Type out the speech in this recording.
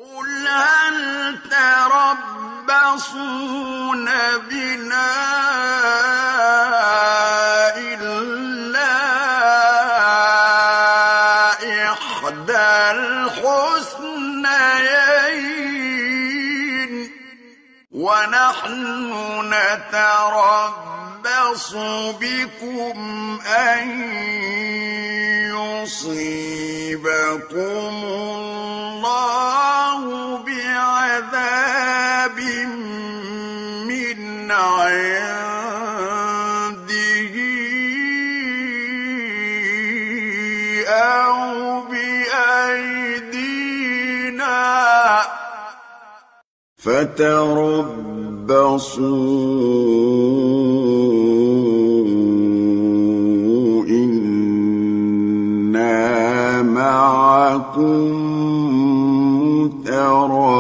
قُلْ هَلْ تَرَبَّصُونَ بِنَا إِلَّا إِحْدَى الْحُسْنَيَيْنِ ۖ وَنَحْنُ نَتَرَبَّصُ بِكُمْ أَن يُصِيبَكُمُ اللَّهُ بِعَذَابٍ مِّنْ عِندِهِ أَوْ بِأَيْدِينَا ۖ فَتَرَبَّصُوا إِنَّا مَعَكُم مُّتَرَبِّصُونَ